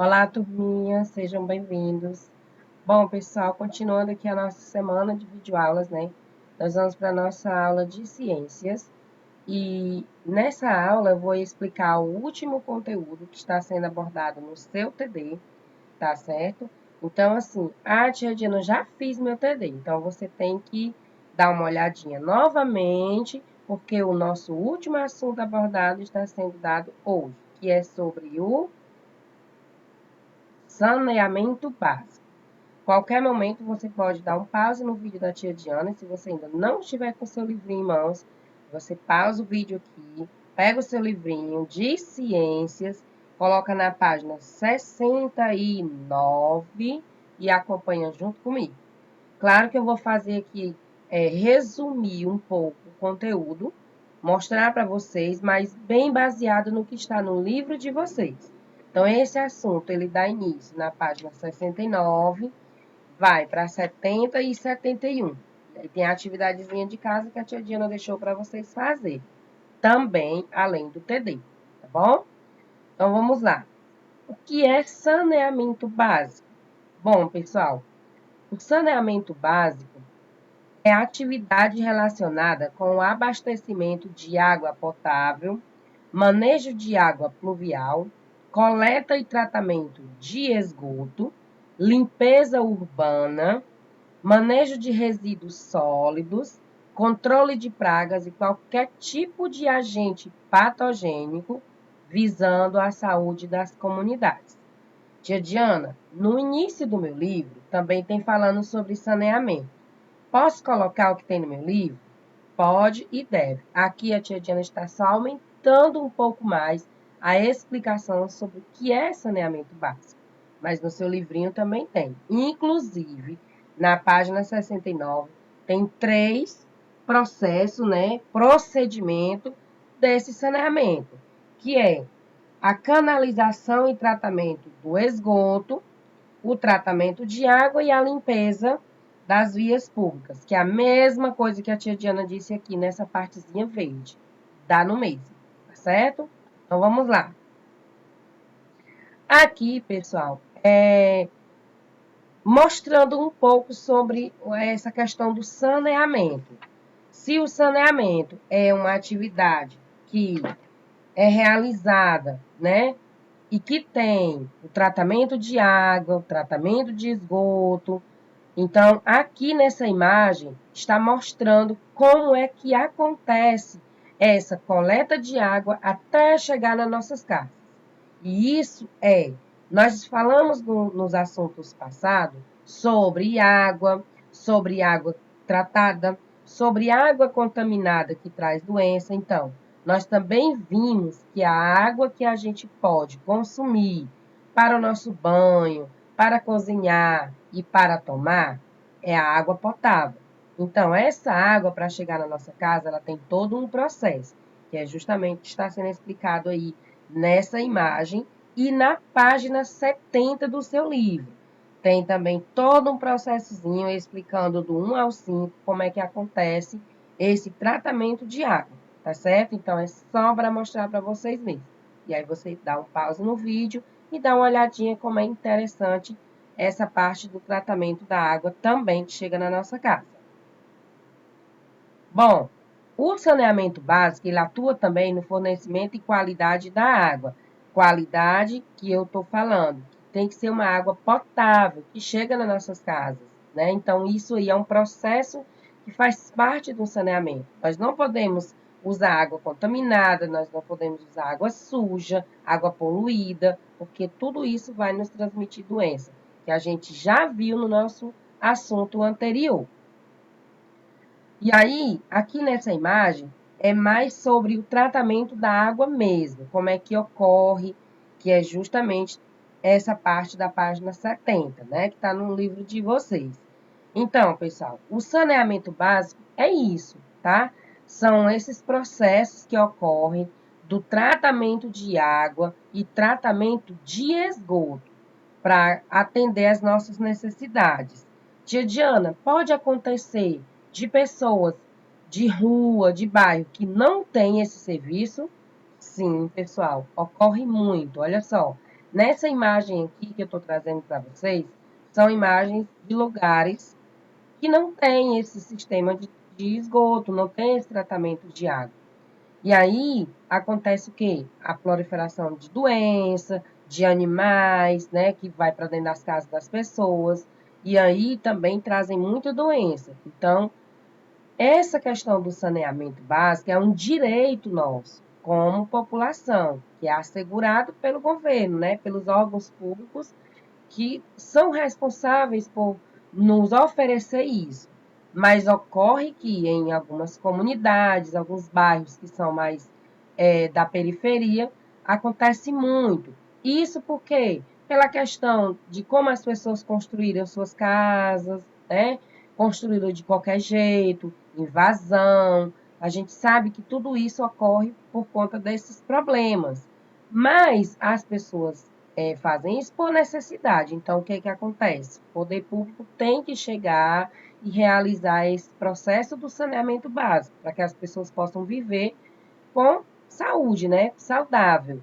Olá, turminha, sejam bem-vindos. Bom, pessoal, continuando aqui a nossa semana de videoaulas, né? Nós vamos para a nossa aula de ciências e nessa aula eu vou explicar o último conteúdo que está sendo abordado no seu TD, tá certo? Então, assim, tia Diana, eu já fiz meu TD, então você tem que dar uma olhadinha novamente, porque o nosso último assunto abordado está sendo dado hoje, que é sobre o saneamento básico. Qualquer momento você pode dar um pause no vídeo da tia Diana. E se você ainda não estiver com seu livrinho em mãos, você pausa o vídeo aqui, pega o seu livrinho de ciências, coloca na página 69 e acompanha junto comigo. Claro que eu vou fazer aqui, resumir um pouco o conteúdo, mostrar para vocês, mas bem baseado no que está no livro de vocês. Então, esse assunto, ele dá início na página 69, vai para 70 e 71. Aí tem a atividadezinha de casa que a tia Diana deixou para vocês fazerem. Também, além do TD, tá bom? Então, vamos lá. O que é saneamento básico? Bom, pessoal, o saneamento básico é atividade relacionada com o abastecimento de água potável, manejo de água pluvial, coleta e tratamento de esgoto, limpeza urbana, manejo de resíduos sólidos, controle de pragas e qualquer tipo de agente patogênico visando a saúde das comunidades. Tia Diana, no início do meu livro também tem falando sobre saneamento. Posso colocar o que tem no meu livro? Pode e deve. Aqui a tia Diana está só aumentando um pouco mais a explicação sobre o que é saneamento básico. Mas no seu livrinho também tem. Inclusive, na página 69, tem 3 processos, né? Procedimento desse saneamento, que é a canalização e tratamento do esgoto, o tratamento de água e a limpeza das vias públicas, que é a mesma coisa que a tia Diana disse aqui nessa partezinha verde. Dá no mesmo, tá certo? Então, vamos lá. Aqui, pessoal, mostrando um pouco sobre essa questão do saneamento. Se o saneamento é uma atividade que é realizada, né? E que tem o tratamento de água, o tratamento de esgoto. Então, aqui nessa imagem, está mostrando como é que acontece essa coleta de água até chegar nas nossas casas. E isso nós falamos nos assuntos passados sobre água tratada, sobre água contaminada que traz doença. Então, nós também vimos que a água que a gente pode consumir para o nosso banho, para cozinhar e para tomar é a água potável. Então, essa água, para chegar na nossa casa, ela tem todo um processo, que é justamente o que está sendo explicado aí nessa imagem e na página 70 do seu livro. Tem também todo um processozinho explicando do 1 ao 5 como é que acontece esse tratamento de água, tá certo? Então, é só para mostrar para vocês mesmo. E aí, você dá um pause no vídeo e dá uma olhadinha como é interessante essa parte do tratamento da água também que chega na nossa casa. Bom, o saneamento básico, ele atua também no fornecimento e qualidade da água. Qualidade que eu estou falando, tem que ser uma água potável, que chega nas nossas casas, né? Então, isso aí é um processo que faz parte do saneamento. Nós não podemos usar água contaminada, nós não podemos usar água suja, água poluída, porque tudo isso vai nos transmitir doença, que a gente já viu no nosso assunto anterior. E aí, aqui nessa imagem, é mais sobre o tratamento da água mesmo, como é que ocorre, que é justamente essa parte da página 70, né, que está no livro de vocês. Então, pessoal, o saneamento básico é isso, tá? São esses processos que ocorrem do tratamento de água e tratamento de esgoto para atender às nossas necessidades. Tia Diana, pode acontecer de pessoas de rua, de bairro, que não têm esse serviço? Sim, pessoal, ocorre muito. Olha só, Nessa imagem aqui que eu estou trazendo para vocês, são imagens de lugares que não tem esse sistema de esgoto, não tem esse tratamento de água. E aí acontece o quê? A proliferação de doença, de animais, né, que vai para dentro das casas das pessoas. E aí também trazem muita doença. Então, essa questão do saneamento básico é um direito nosso, como população, que é assegurado pelo governo, né, pelos órgãos públicos que são responsáveis por nos oferecer isso. Mas ocorre que em algumas comunidades, alguns bairros que são mais da periferia, acontece muito. Isso por quê? Pela questão de como as pessoas construíram suas casas, né? Construíram de qualquer jeito, invasão. A gente sabe que tudo isso ocorre por conta desses problemas. Mas as pessoas fazem isso por necessidade. Então, o que acontece? O poder público tem que chegar e realizar esse processo do saneamento básico, para que as pessoas possam viver com saúde, né? Saudável.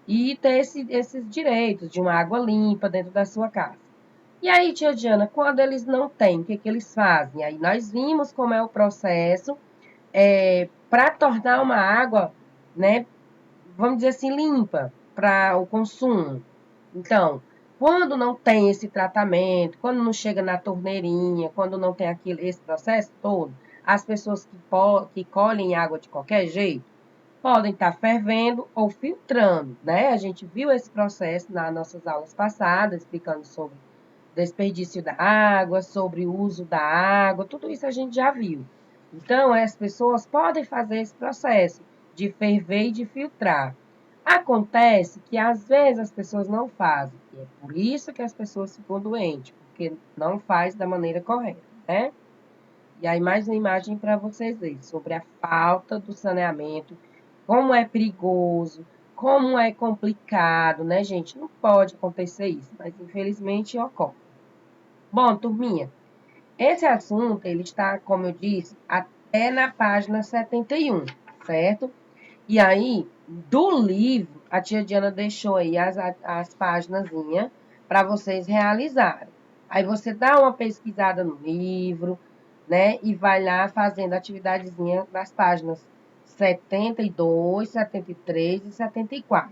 E ter esses direitos de uma água limpa dentro da sua casa. E aí, tia Diana, quando eles não têm, o que eles fazem? Aí nós vimos como é o processo para tornar uma água, né, vamos dizer assim, limpa para o consumo. Então, quando não tem esse tratamento, quando não chega na torneirinha, quando não tem esse processo todo, as pessoas que colhem água de qualquer jeito podem estar fervendo ou filtrando, né? A gente viu esse processo nas nossas aulas passadas, explicando sobre desperdício da água, sobre o uso da água, tudo isso a gente já viu. Então, as pessoas podem fazer esse processo de ferver e de filtrar. Acontece que às vezes as pessoas não fazem, e é por isso que as pessoas ficam doentes, porque não faz da maneira correta, né? E aí mais uma imagem para vocês verem sobre a falta do saneamento, como é perigoso, como é complicado, né, gente? Não pode acontecer isso, mas infelizmente ocorre. Bom, turminha, esse assunto, ele está, como eu disse, até na página 71, certo? E aí, do livro, a tia Diana deixou aí as páginazinhas para vocês realizarem. Aí você dá uma pesquisada no livro, né? E vai lá fazendo a atividadezinha das páginas 72, 73 e 74.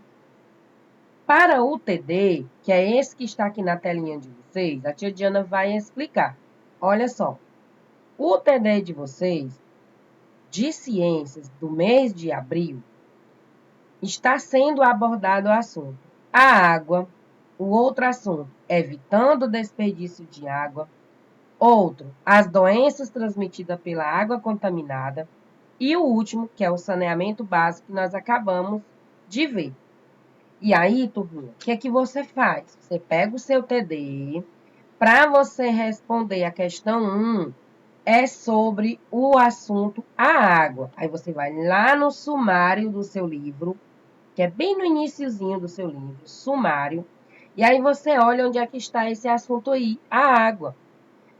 Para o TD, que é esse que está aqui na telinha de vocês, a tia Diana vai explicar. Olha só, o TD de vocês, de ciências, do mês de abril, está sendo abordado o assunto a água, o outro assunto, evitando o desperdício de água, outro, as doenças transmitidas pela água contaminada, e o último, que é o saneamento básico, que nós acabamos de ver. E aí, turminha, o que é que você faz? Você pega o seu TD, para você responder a questão 1, é sobre o assunto a água. Aí você vai lá no sumário do seu livro, que é bem no iniciozinho do seu livro, sumário, e aí você olha onde é que está esse assunto aí, a água.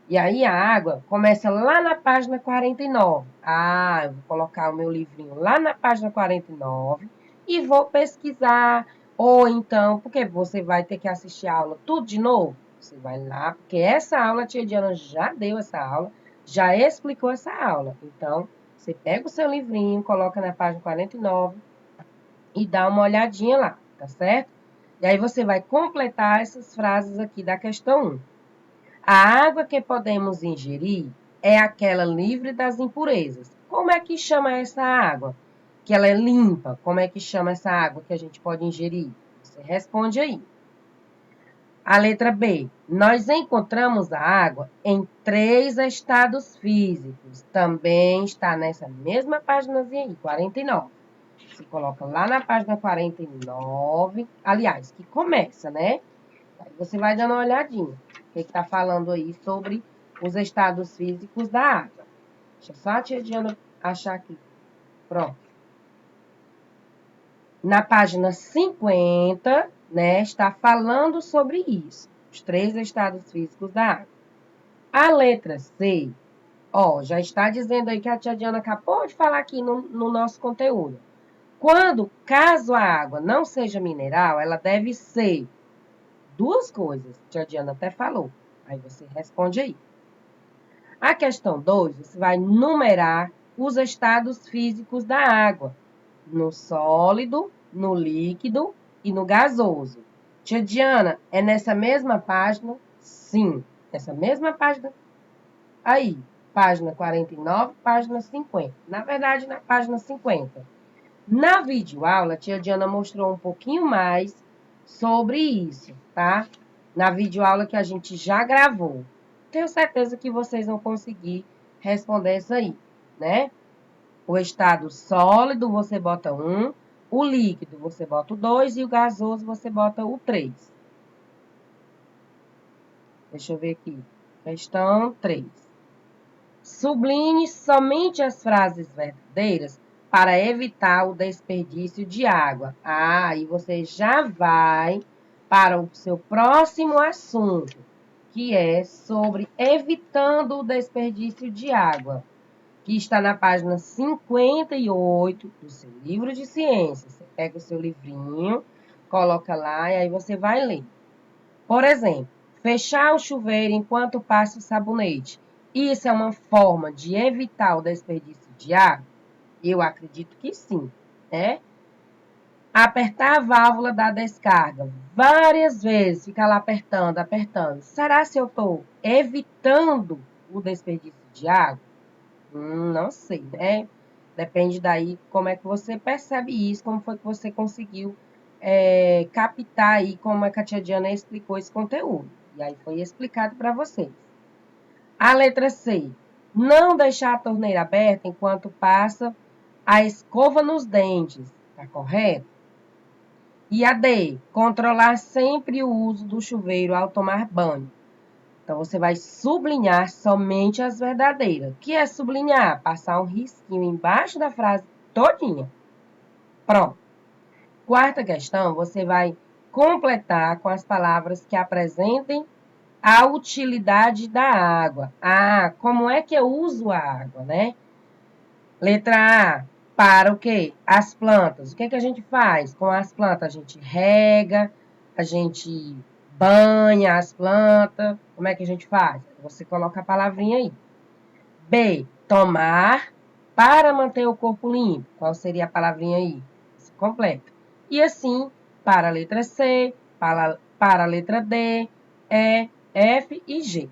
E aí a água começa lá na página 49. Ah, eu vou colocar o meu livrinho lá na página 49 e vou pesquisar. Ou então, porque você vai ter que assistir a aula tudo de novo. Você vai lá, porque essa aula a tia Diana já deu essa aula, já explicou essa aula. Então, você pega o seu livrinho, coloca na página 49 e dá uma olhadinha lá, tá certo? E aí você vai completar essas frases aqui da questão 1. A água que podemos ingerir é aquela livre das impurezas. Como é que chama essa água? Que ela é limpa. Como é que chama essa água que a gente pode ingerir? Você responde aí. A letra B. Nós encontramos a água em 3 estados físicos. Também está nessa mesma páginazinha aí, 49. Você coloca lá na página 49, aliás, que começa, né? Aí você vai dando uma olhadinha. O que está falando aí sobre os estados físicos da água. Deixa só a tia Diana achar aqui. Pronto. Na página 50, né, está falando sobre isso. Os 3 estados físicos da água. A letra C, ó, já está dizendo aí que a tia Diana acabou de falar aqui no nosso conteúdo. Caso a água não seja mineral, ela deve ser duas coisas. Tia Diana até falou. Aí você responde aí. A questão 2, você vai numerar os estados físicos da água. No sólido, no líquido e no gasoso. Tia Diana, é nessa mesma página? Sim, nessa mesma página. Aí, página 49, página 50. Na verdade, na página 50. Na videoaula, a tia Diana mostrou um pouquinho mais sobre isso, tá? Na videoaula que a gente já gravou. Tenho certeza que vocês vão conseguir responder isso aí, né? O estado sólido, você bota 1. O líquido, você bota o 2. E o gasoso, você bota o 3. Deixa eu ver aqui. Questão 3. Sublinhe somente as frases verdadeiras para evitar o desperdício de água. E você já vai para o seu próximo assunto, que é sobre evitando o desperdício de água, que está na página 58 do seu livro de ciências. Você pega o seu livrinho, coloca lá e aí você vai ler. Por exemplo, fechar o chuveiro enquanto passa o sabonete. Isso é uma forma de evitar o desperdício de água? Eu acredito que sim, né? Apertar a válvula da descarga várias vezes, ficar lá apertando, apertando. Será se eu estou evitando o desperdício de água? Não sei, né? Depende daí como é que você percebe isso, como foi que você conseguiu captar aí, como é que a tia Diana explicou esse conteúdo. E aí foi explicado para vocês. A letra C. Não deixar a torneira aberta enquanto passa a escova nos dentes. Tá correto? E a D. Controlar sempre o uso do chuveiro ao tomar banho. Então, você vai sublinhar somente as verdadeiras. O que é sublinhar? Passar um risquinho embaixo da frase todinha. Pronto. Quarta questão, você vai completar com as palavras que apresentem a utilidade da água. Como é que eu uso a água, né? Letra A, para o quê? As plantas. O que a gente faz com as plantas? A gente rega, a gente banha as plantas. Como é que a gente faz? Você coloca a palavrinha aí. B, tomar para manter o corpo limpo. Qual seria a palavrinha aí? Você completa. E assim, para a letra C, para a letra D, E, F e G.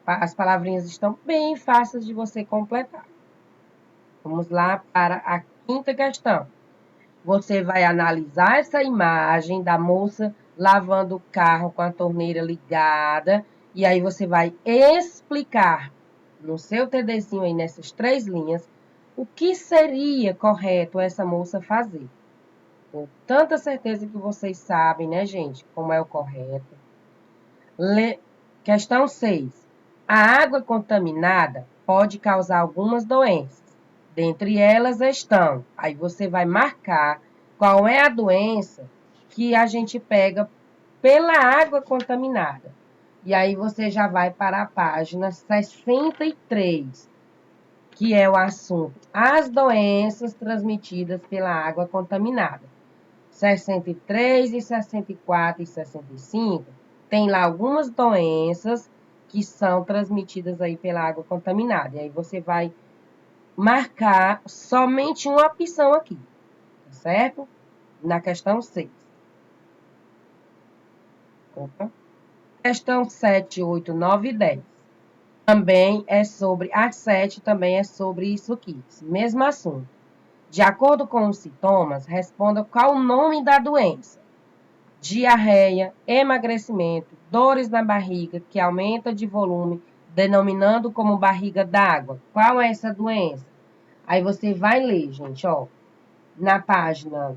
As palavrinhas estão bem fáceis de você completar. Vamos lá para a quinta questão. Você vai analisar essa imagem da moça lavando o carro com a torneira ligada. E aí você vai explicar no seu TDzinho aí, nessas 3 linhas, o que seria correto essa moça fazer. Com tanta certeza que vocês sabem, né, gente, como é o correto. Questão 6. A água contaminada pode causar algumas doenças. Dentre elas estão, aí você vai marcar qual é a doença que a gente pega pela água contaminada. E aí você já vai para a página 63, que é o assunto as doenças transmitidas pela água contaminada. 63 e 64 e 65 tem lá algumas doenças que são transmitidas aí pela água contaminada. E aí você vai marcar somente uma opção aqui, tá certo? Na questão 6. Opa. Questão 7, 8, 9 e 10. Também é sobre, a 7 também é sobre isso aqui, esse mesmo assunto. De acordo com os sintomas, responda qual o nome da doença. Diarreia, emagrecimento, dores na barriga que aumenta de volume, denominando como barriga d'água. Qual é essa doença? Aí você vai ler, gente, ó, na página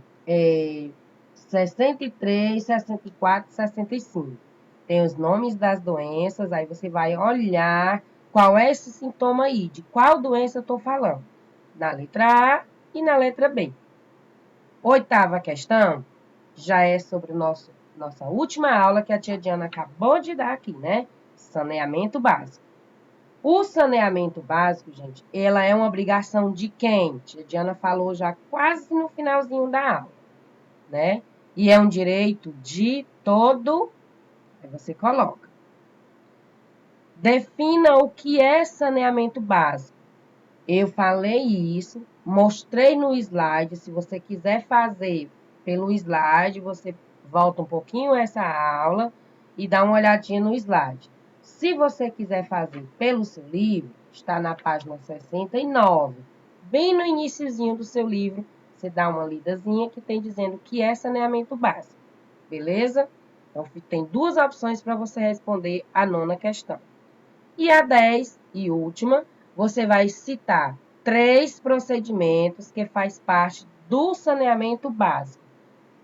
63, 64, 65. Tem os nomes das doenças, aí você vai olhar qual é esse sintoma aí, de qual doença eu estou falando. Na letra A e na letra B. Oitava questão já é sobre nossa última aula que a tia Diana acabou de dar aqui, né? Saneamento básico. O saneamento básico, gente, ela é uma obrigação de quem? A Diana falou já quase no finalzinho da aula, né? E é um direito de todo. Aí você coloca. Defina o que é saneamento básico. Eu falei isso, mostrei no slide. Se você quiser fazer pelo slide, você volta um pouquinho essa aula e dá uma olhadinha no slide. Se você quiser fazer pelo seu livro, está na página 69, bem no iniciozinho do seu livro, você dá uma lidazinha que tem dizendo o que é saneamento básico, beleza? Então, tem duas opções para você responder a nona questão. E a 10 e última, você vai citar 3 procedimentos que faz parte do saneamento básico.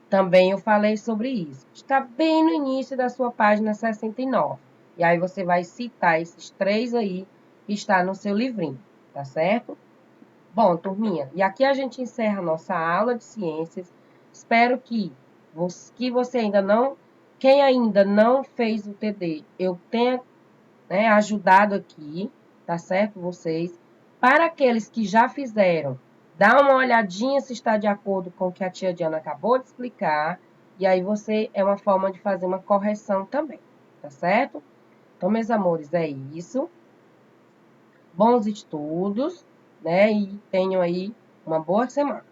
Também eu falei sobre isso. Está bem no início da sua página 69. E aí você vai citar esses 3 aí que está no seu livrinho, tá certo? Bom, turminha, e aqui a gente encerra a nossa aula de ciências. Espero que você ainda não, quem ainda não fez o TD, eu tenha, né, ajudado aqui, tá certo? Vocês. Para aqueles que já fizeram, dá uma olhadinha se está de acordo com o que a tia Diana acabou de explicar. E aí você é uma forma de fazer uma correção também, tá certo? Então, meus amores, é isso. Bons estudos, né? E tenham aí uma boa semana.